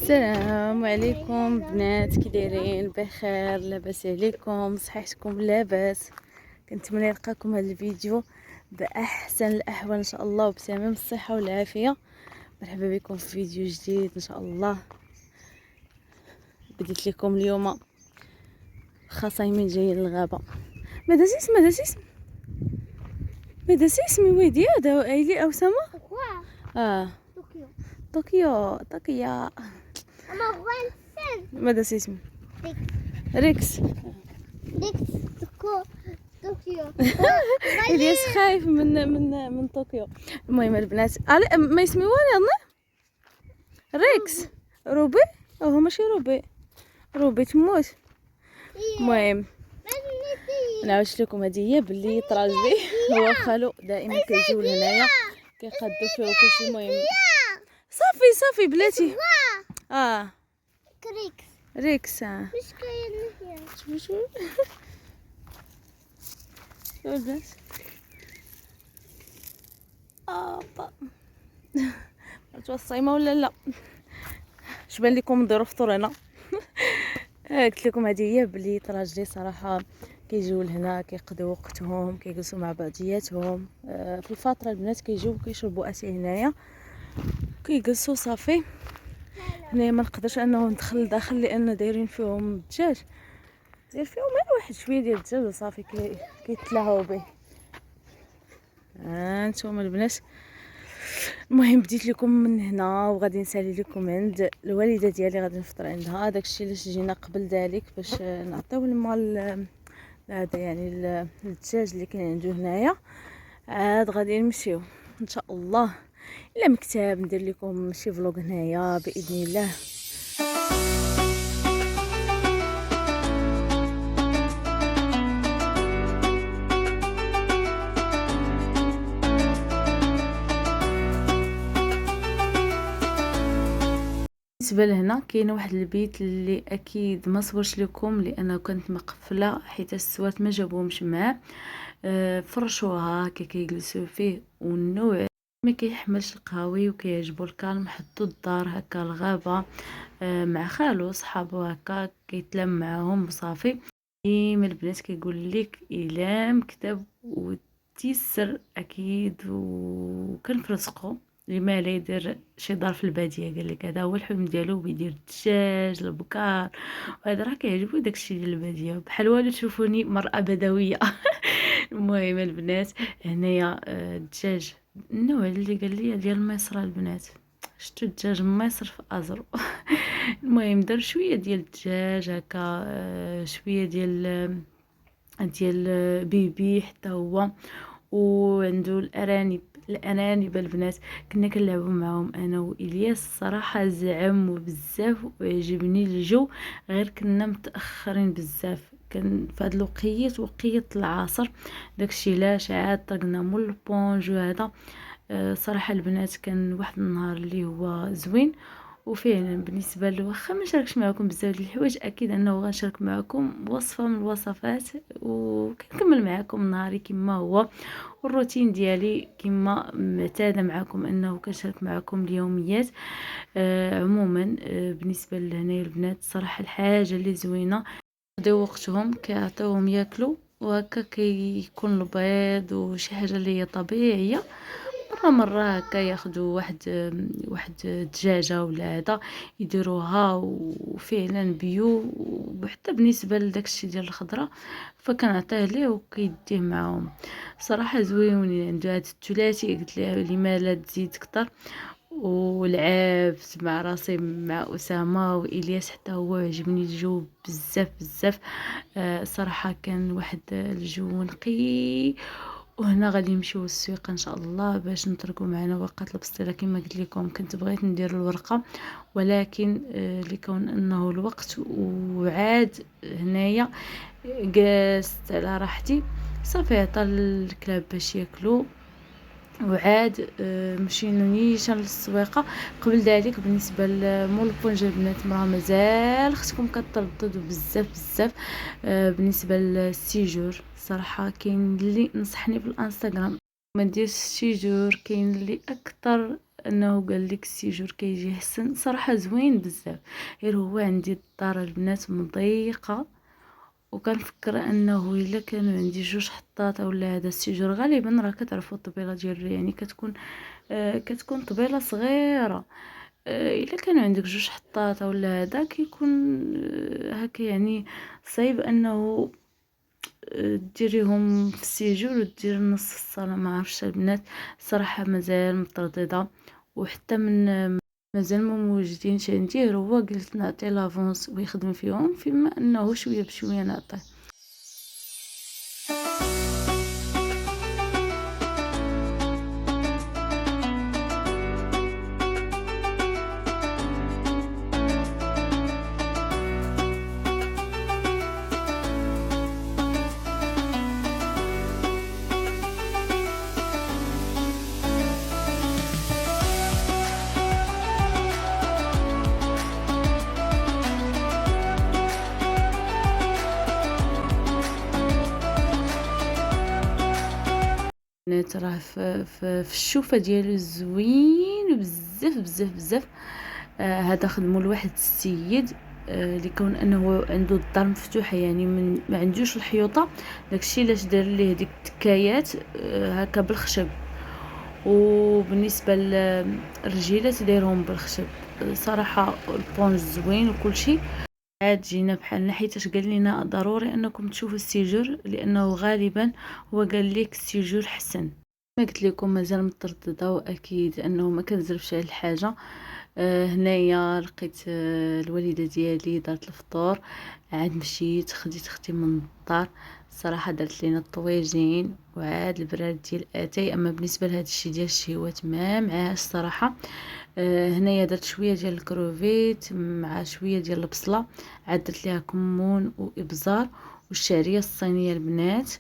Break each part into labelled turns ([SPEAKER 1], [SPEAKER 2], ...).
[SPEAKER 1] السلام عليكم بنات، كي دايرين؟ بخير؟ لاباس عليكم؟ صحتكم لاباس؟ كنتمنى يلقاكم هذا الفيديو باحسن الاحوال ان شاء الله وبتمام الصحه والعافيه. مرحبا بكم في فيديو جديد ان شاء الله. بديت لكم اليوم خصايمين جايين للغابه. ماذا اسمي ويدي هذا ايلي او سما؟ طوكيو. ماذا اسمي؟ ريكس.
[SPEAKER 2] طوكيو.
[SPEAKER 1] الياس خايف من طوكيو. المهم البنات ما يسمي والي ريكس. روبي هو ماشي روبي تموت. المهم نعاود لكم هذه هي باللي طراجلي هو خالو دائما كيجيو لهنايا كيقادو فيه وكلشي. المهم صافي بلاتي. ريكس
[SPEAKER 2] مش كاين هنا.
[SPEAKER 1] شو البنات توصيمه ولا لا؟ اش بان لكم نديرو فطور هنا؟ قلت لكم هذه هي بلي طراجلي صراحه كيجيو لهنا كيقضيو وقتهم كيجلسوا مع بعضياتهم. في الفتره البنات كيجيو كيشربوا اتاي هنايا كيجلسوا صافي. هنايا ما نقدرش انه ندخل داخل لان دايرين فيهم الدجاج، داير فيهم غير واحد شويه ديال الدجاج وصافي كيتلاهاو به. انتم البنات. المهم بديت لكم من هنا وغادي نسالي لكم عند الوالده ديالي، غادي نفطر عندها. داكشي علاش جينا قبل ذلك باش نعطيو المال هذا يعني الدجاج اللي كاين عنده هنايا. عاد غادي نمشيو ان شاء الله الى مكتب ندير لكم شي فلوق هنايا باذن الله. بالنسبه لهنا كاين واحد البيت اللي اكيد ما صورش لكم لانه كنت مقفله حيت السوات ما جابوهمش معاه. فرشوها هكا كيجلسوا فيه والنوع ما كيحملش القهوي وكيعجبو الكالم. حطوا الدار هكا الغابه مع خالو صحابو هكا كيتلم معاهم وصافي. ديما البنات كيقول لك الا مكتب وتيسر اكيد وكنفرسقو لما لا يدير شي دار في الباديه. قال لك هذا هو الحلم ديالو، بيدير الدجاج البكار وهذا راه كيعجبو داكشي ديال الباديه بحال والو تشوفوني مرأة بدويه. المهم البنات هنايا الدجاج النوع اللي قال لي ديال مصر البنات. شفتوا الدجاج مصر في ازرو. المهم دار شويه ديال الدجاج هكا شويه ديال بيبي حتى هو، وعنده الارانب البنات كنا كنلعبوا معهم انا والياس. الصراحه زعم بزاف وعجبني الجو، غير كنا متاخرين بزاف كان في هذا وقيت العصر. داكشي علاش عاد طرقنا مول البونج وهذا. صراحه البنات كان واحد النهار اللي هو زوين. وفعلا بالنسبه له واخا ما شاركش معكم بزاف ديال الحوايج اكيد انه غنشارك معكم وصفه من الوصفات وكنكمل معكم نهاري كما هو والروتين ديالي كما معتاده معكم انه كنشارك معكم اليوميات. عموما بالنسبه لهنايا البنات صراحه الحاجه اللي زوينه يقضيو وقتهم كيعطيوهم ياكلوا وهكا كيكون البيض وشي حاجه اللي هي طبيعيه. مرة هكا ياخدوا واحد دجاجة ولا هذا يديروها وفعلا بيو. وحتى بالنسبة لداكشي ديال الخضرة فكنعطيه ليه وكيديه معاهم. صراحة زوينين عنده هاد الثلاثي. قلت ليه لما لا تزيد كتر. ولعبت مع راسي مع أسامة وإلياس حتى هو عجبني الجو بزاف. صراحة كان واحد الجو نقي. وهنا غادي نمشيو للسويق ان شاء الله باش نتركوا معنا ورقه البسطيله. كما قلت لكم كنت بغيت ندير الورقه ولكن لكون انه الوقت وعاد هنايا جلست على راحتي صافي عطا الكلاب باش ياكلوا وعاد مشينا نيشان للسويقه. قبل ذلك بالنسبه لمول البونجه البنات راه مازال اختكم كترددوا بزاف بالنسبه للسيجور. صراحه كاين اللي نصحني في الانستغرام ما نديرش السيجور، كاين اللي اكثر انه قال لك السيجور كيجي حسن، صراحه زوين بزاف. غير هو عندي الدار البنات مضيقه، وكنفكر انه الا كانوا عندي جوج حطات اولا هذا السيجور، غالبا راه كتعرفوا الطبيله ديال يعني كتكون طبيله صغيره. الا كانوا عندك جوج حطات اولا هذا كيكون هكا يعني صعيب انه ديريهم في السيجور ودير نص الصاله. ما عرفتش البنات صراحه مازال متردده، وحتى من مازال ما موجدينش عندي. غير هو قلت نعطيه لافونس ويخدم فيهم، فيما انه شويه بشويه نعطيه. بنات راه في الشوفه ديالو زوين بزاف بزاف بزاف. هذا خدمو لواحد السيد لكون انه عنده الدار مفتوحه، يعني من ما عندوش الحيوطه، داكشي علاش دار ليه ديك التكايات هكا بالخشب. وبالنسبه للرجيلات دايرهم بالخشب. صراحه البونج زوين وكل شيء. عاد جينا بحالنا حيتاش قال لنا ضروري انكم تشوفوا السيجور، لانه غالبا هو قال لك السيجور حسن. ما قلت لكم مازال متردده، واكيد انه ما كنزربش على الحاجه. هنايا لقيت الوالده ديالي دارت الفطور، عاد مشيت خديت اختي من الدار. صراحه درت لينا الطويجين وعاد البراد ديال اتاي. اما بالنسبه لهذا الشيء ديال الشهوات ما معاش صراحه. هنايا درت شويه ديال الكروفيت مع شويه ديال البصله، عاد درت ليها كمون وابزار والشعريه الصينيه البنات.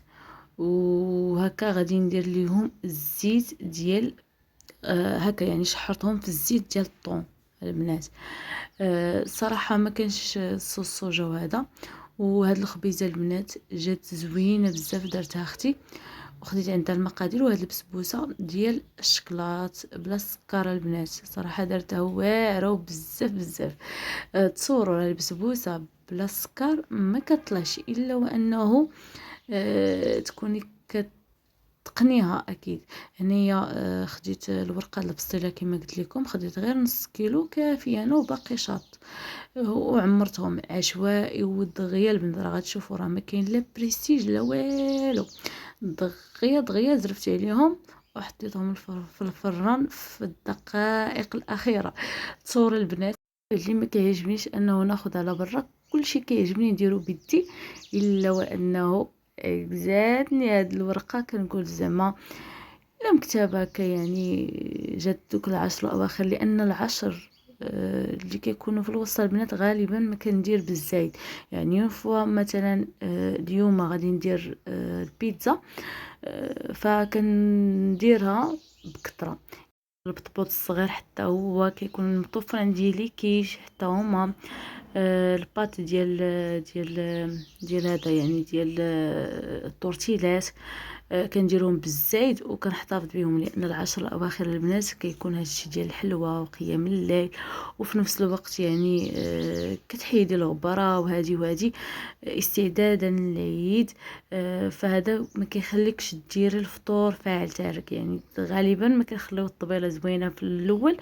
[SPEAKER 1] وهكا غادي ندير ليهم الزيت ديال هكا يعني شحرتهم في الزيت ديال الطون البنات. صراحه ما كانش صوص صوجا وهذا. وهاد الخبيزه البنات جات زوينه بزاف، درتها اختي وخديت عندها المقادير. وهاد البسبوسه ديال الشكلاط بلا السكر البنات، صراحه درتها واعره وبزاف بزاف. تصوروا البسبوسه بلا السكر ما كطلعش الا وانه تكوني كتقنيها اكيد. هنايا خديت الورقه البسطيله كما قلت لكم، خديت غير نص كيلو كافيه انا وباقي شاط، وعمرتهم عشوائي ودغيا. البنات راه غتشوفوا راه ما كاين لا بريستيج لا والو، دغيا دغيا زرفت عليهم وحطيتهم في الفران في الدقائق الاخيره. تصور البنات اللي ما كيعجبنيش انه ناخذ على برا، كلشي كيعجبني نديرو بيدي، الا وانه جاتني هاد الورقه كنقول زعما لا مكتبه هكا يعني جات دوك العشر الاواخر. لان العشر اللي كيكونوا في الوسط البنات غالبا ما كندير بالزايد. يعني فوا مثلا اليوم غادي ندير البيتزا، فكنديرها بكثره. البطبوط الصغير حتى هو كيكون مطفر عندي لي كيش حتى هما. الباط ديال هذا يعني ديال التورتيلات كنديرهم بالزايد وكنحتفظ بهم، لان العشر الاواخر البنات كيكون هادشي ديال الحلوى وقيام الليل، وفي نفس الوقت يعني كتحيدي الغبره وهادي استعدادا للعيد. فهذا ما كيخليكش ديري الفطور فاعل تارك. يعني غالبا ما كنخليو الطبيله زوينه في الاول،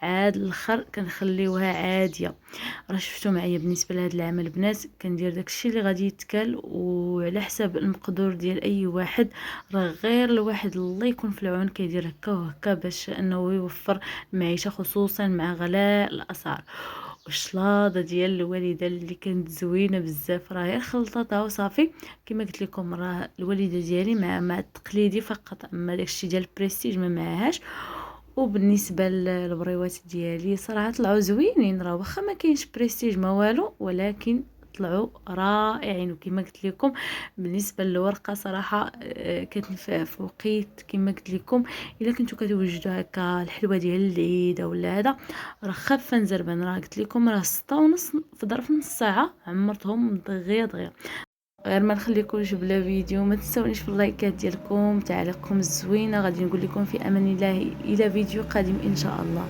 [SPEAKER 1] عاد الاخر كنخليوها عاديه. راه شفتوا معايا بالنسبه لهذا العام البنات كندير داكشي اللي غادي يتكل وعلى حساب المقدور ديال اي واحد. راه غير الواحد الله يكون في العون كيدير هكا وهكا باش انه يوفر المعيشه، خصوصا مع غلاء الاسعار. والشلاضه ديال الوالده اللي كانت زوينه بزاف، راه غير خلطتها وصافي. كما قلت لكم راه الوالده ديالي مع التقليدي فقط، اما داكشي ديال البريستيج ما معهاش. وبالنسبه للبريوات ديالي صراحه طلعوا زوينين، راه واخا ما كاينش بريستيج ما والو، ولكن طلعوا رائعين. وكما قلت لكم بالنسبه للورقه صراحه كتنفع في وقيت كما قلت لكم. الا كنتو كتوجدوا هكا الحلوه ديال العيد ولا هذا، راه خافه نزربان. راه قلت لكم راه 6:30 في ظرف نص ساعه عمرتهم دغيا دغيا. غير ما نخليكمش بلا فيديو. ما تنسونيش في اللايكات ديالكم، تعليقكم الزوينه. غادي نقول لكم في امان الله الى فيديو قادم ان شاء الله.